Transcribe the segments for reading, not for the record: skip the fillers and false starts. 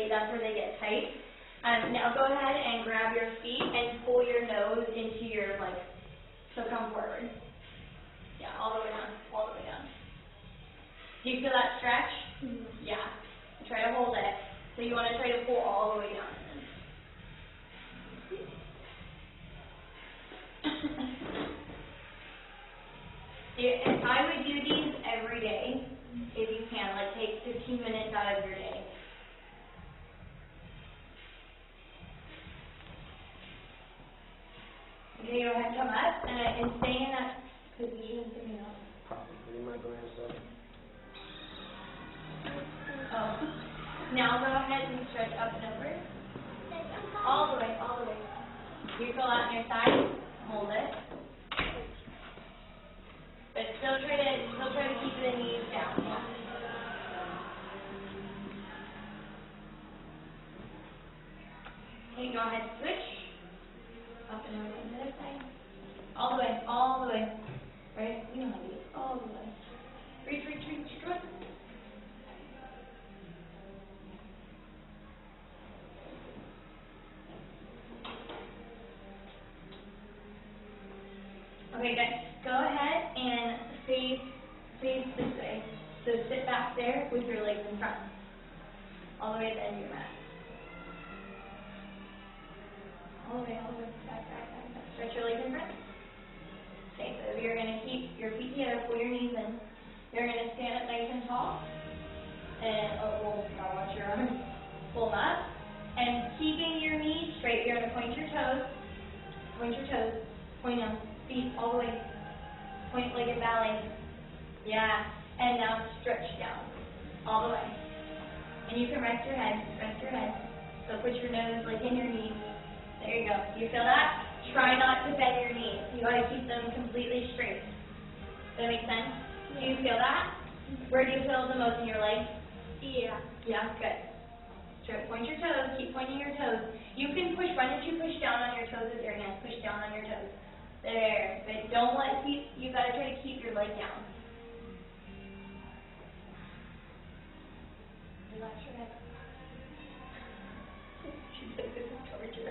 that's where they get tight. Now go ahead and grab your feet and pull your nose into your legs. So come forward. Yeah, all the way down, all the way down. Do you feel that stretch? Mm-hmm. Yeah. Try to hold it. So you want to try to pull all the way down. And I would do these every day if you can. Like take 15 minutes out of your day. Okay, go ahead and come up and stay in that position. Probably my grandson. Oh. Now go ahead and stretch up and over. All the way, all the way. You feel out on your side, hold it. But still try to keep the knees down. Okay, go ahead, switch. Up and over on the other side. All the way, all the way. Right? You know how to do it. All the way. Reach, reach, reach, reach. Okay, good. Go ahead and face this way. So sit back there with your legs in front. All the way to the end of your mat. All the way, back, back, back, back. Stretch your legs in front. Okay, so you're going to keep your feet together, pull your knees in. You're going to stand up nice and tall. And, now watch your arms. Pull them up. And keeping your knees straight, you're going to point your toes. Point your toes. Point them. Feet all the way. Point like a ballet. Yeah. And now stretch down. All the way. And you can rest your head. Rest your head. So put your nose like in your knees. There you go. Do you feel that? Try not to bend your knees. You got to keep them completely straight. Does that make sense? Do you feel that? Where do you feel the most in your legs? Yeah. Yeah, good. Point your toes. Keep pointing your toes. You can push. Why don't you push down on your toes with your hands? Push down on your toes. There. But don't let you got to try to keep your leg down. Relax your head. She said this is torture.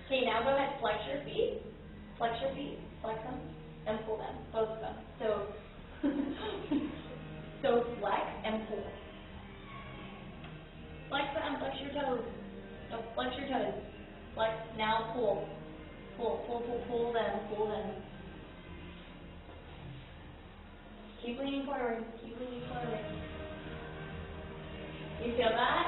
Okay, now go ahead, flex your feet, flex them, and pull them, both of them. So flex and pull. Flex them, flex your toes. No, flex your toes. Flex, now pull. Pull them. Keep leaning forward, You feel that?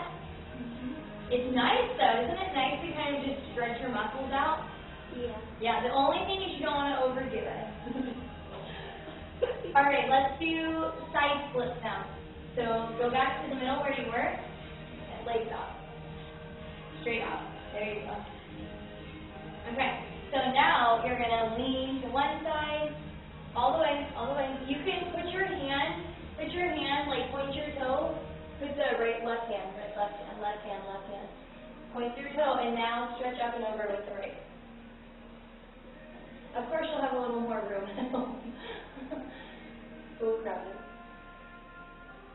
It's nice though, isn't it nice to kind of just stretch your muscles out? Yeah. Yeah, the only thing is you don't want to overdo it. Alright, let's do side splits now. So go back to the middle where you were, and legs out. Straight out. There you go. Okay, so now you're going to lean to one side, all the way. You can put your hand, like point your toe. Put the left hand. Point your toe, and now stretch up and over with the right. Of course, you'll have a little more room. So crowded.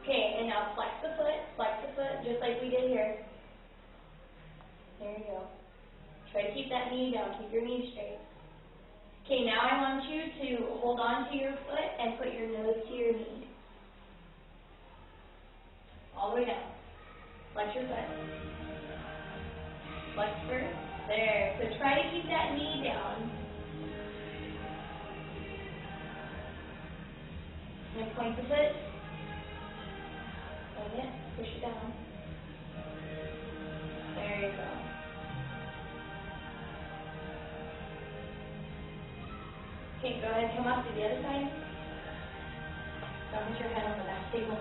Okay, and now flex the foot, just like we did here. There you go. Try to keep that knee down, keep your knee straight. Okay, now I want you to hold on to your foot and put your nose to your knee. All the way down. Flex your foot. Flex first. There. So try to keep that knee down. And point the foot. Hold it. Push it down. There you go. Okay, go ahead and come up to the other side. Don't put your head on the back table.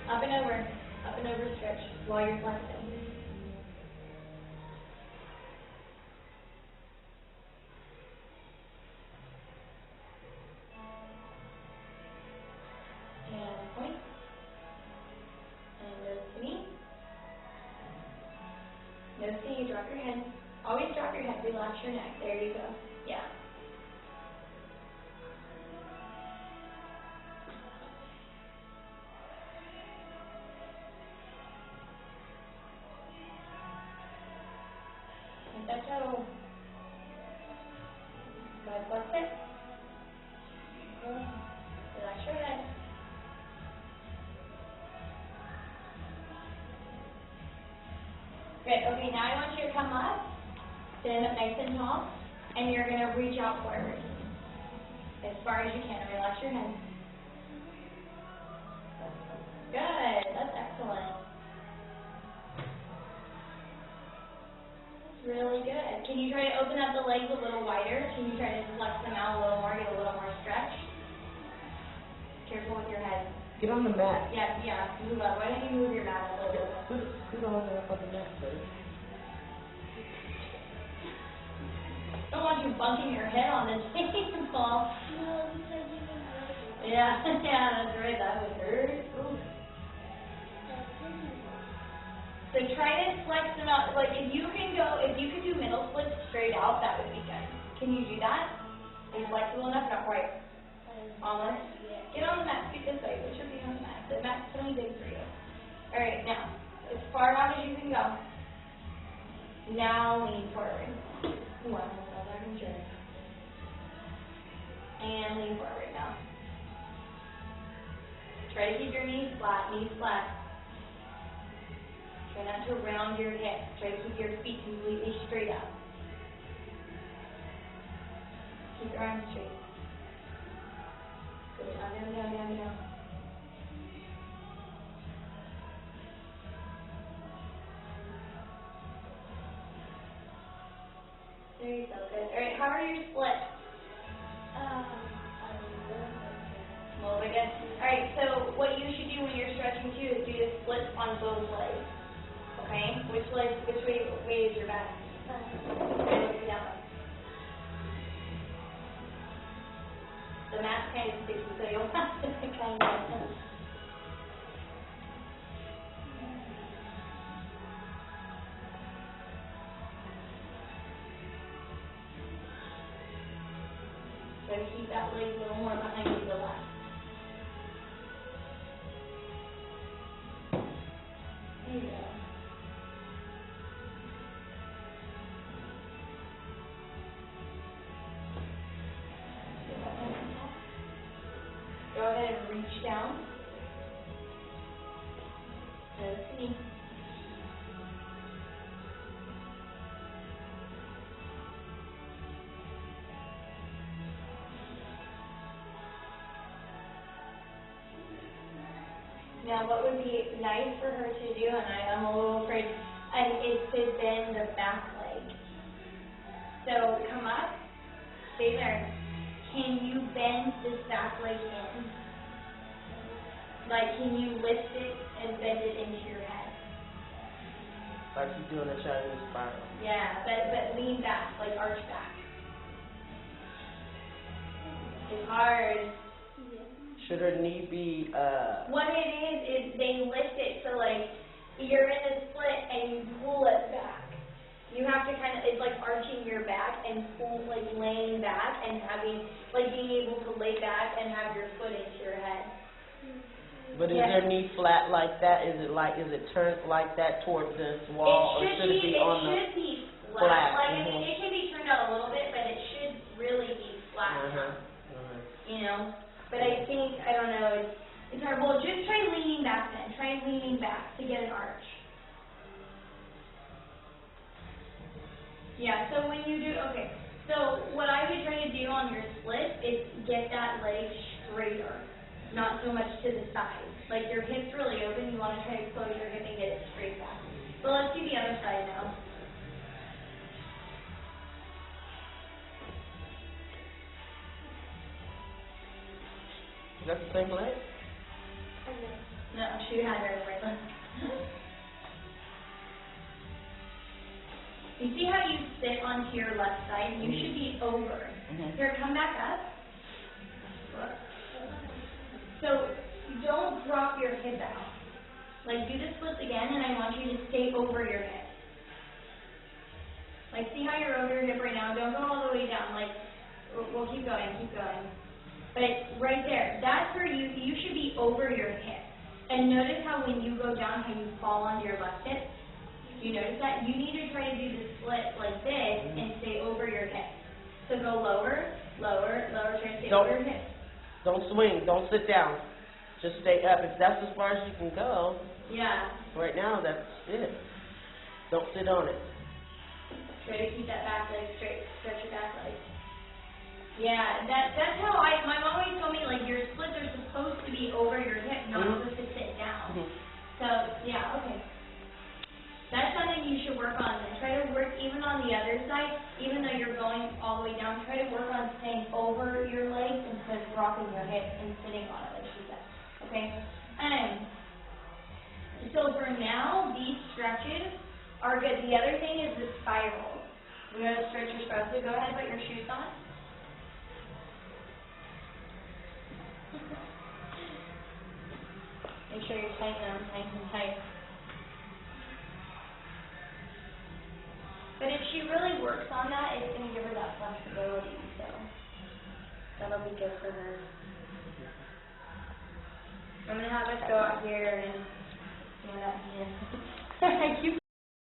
Up and over stretch while you're flexing. And point. And nose to knee. Nose to knee, drop your head. Always drop your head, relax your neck. There you go. Yeah. Good. Okay, now I want you to come up, stand up nice and tall, and you're going to reach out forward as far as you can. Relax your head. Good. That's excellent. That's really good. Can you try to open up the legs a little wider? Can you try to flex them out a little more, get a little more stretch? Careful with your head. Get on the mat. Yeah, move up. Why don't you move your mat a little bit? Put all that up on the mat, sir. Don't want you bunking your head on the table. Yeah, that's right. That would hurt. Ooh. So try to flex them out. Like if you can do middle splits straight out, that would be good. Can you do that? Are you flexible enough? Not quite. Almost. Get on the mat. Scoot this way. What should be on the mat? The mat's really big for you. All right, now as far out as you can go. Now lean forward. Ooh, I almost fell back in chair. And lean forward now. Try to keep your knees flat. Try not to round your hips. Try to keep your feet completely straight up. Keep your arms straight. Go down. There you go, good. Alright, how are your splits? A little bit good. Alright, so what you should do when you're stretching too is do the splits on both legs. Okay? Which way is your back? Okay, let's do that one. The mat's kind of sticky, so you'll have to kind of... So keep that leg a little more behind you to the left. There you go. Go ahead and reach down. Nose to knee. Now what would be nice for her to do, and I'm a little afraid, is to bend the back leg. So come up, stay there. Can you bend this back leg in? Like, can you lift it and bend it into your head? Like you're doing a Chinese spiral. Yeah, but lean back, like arch back. It's hard. Should her knee be, What it is they lift it, so like, you're in a split and you pull it back. You have to kind of, it's like arching your back and pull, like laying back and having, like being able to lay back and have your foot into your head. but is her knee flat like that? Is it turned like that towards this wall, or should it be on the It should be flat. flat? Like, I mean, it can be turned out a little bit, but it should really be flat. You know? But I think, I don't know, it's hard. Well, just try leaning back then. Try leaning back to get an arch. Yeah, so when you do, okay, so what I would try to do on your split is get that leg straighter, not so much to the side. Like your hip's really open, you want to try to close your hip and get it straight back. So let's do the other side now. Is that the same leg? No, she had her right leg. You see how you sit onto your left side? You should be over. Here, come back up. So don't drop your hip out. Like do the splits again, and I want you to stay over your hip. Like see how you're over your hip right now? Don't go all the way down. Like we'll keep going. But right there, that's where you should be over your hip. And notice how when you go down, how you fall onto your left hip. You notice that? You need to try to do the split like this and stay over your hip. So go lower, try to stay over your hip. Don't swing, don't sit down. Just stay up. If that's as far as you can go, Yeah. right now, that's it. Don't sit on it. Try to keep that back leg straight. Stretch your back leg. Yeah, that's how my mom always told me, like, your splits are supposed to be over your hip, not supposed to sit down. So, yeah, okay. That's something you should work on. And try to work even on the other side, even though you're going all the way down, try to work on staying over your legs instead of dropping your hip and sitting on it, like she said. Okay? So for now, these stretches are good. The other thing is the spiral. We're going to stretch your spiral. So go ahead and put your shoes on. Make sure you tighten them nice and tight. But if she really works on that, it's going to give her that flexibility, so that'll be good for her. I'm going to have us go out here and do that again. I keep